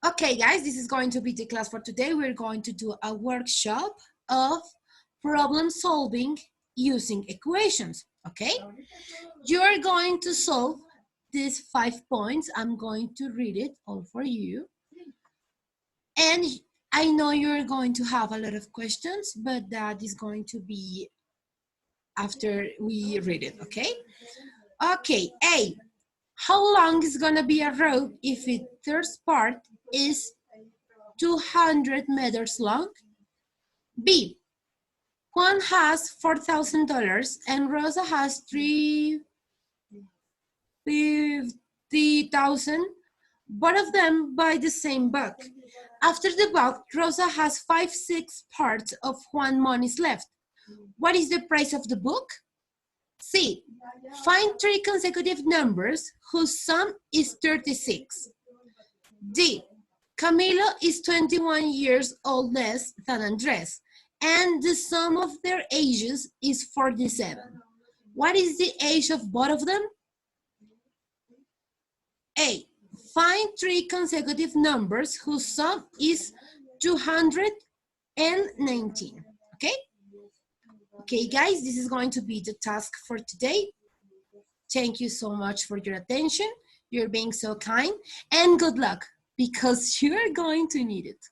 Okay, guys, this is going to be the class for today. We're going to do a workshop of problem solving using equations, okay? You're going to solve these 5 points. I'm going to read it all for you. And I know you're going to have a lot of questions, but that is going to be after we read it, okay? Okay, A. How long is gonna be a rope if its first part is 200 meters long? B. Juan has $4,000 and Rosa has $350,000. Both of them buy the same book. After the book, Rosa has 5/6 parts of Juan money's left. What is the price of the book? C. Find 3 consecutive numbers whose sum is 36. D. Camilo is 21 years old less than Andres, and the sum of their ages is 47. What is the age of both of them? A. Find 3 consecutive numbers whose sum is 219. Okay? Okay, guys, this is going to be the task for today. Thank you so much for your attention. You're being so kind, and good luck, because you're going to need it.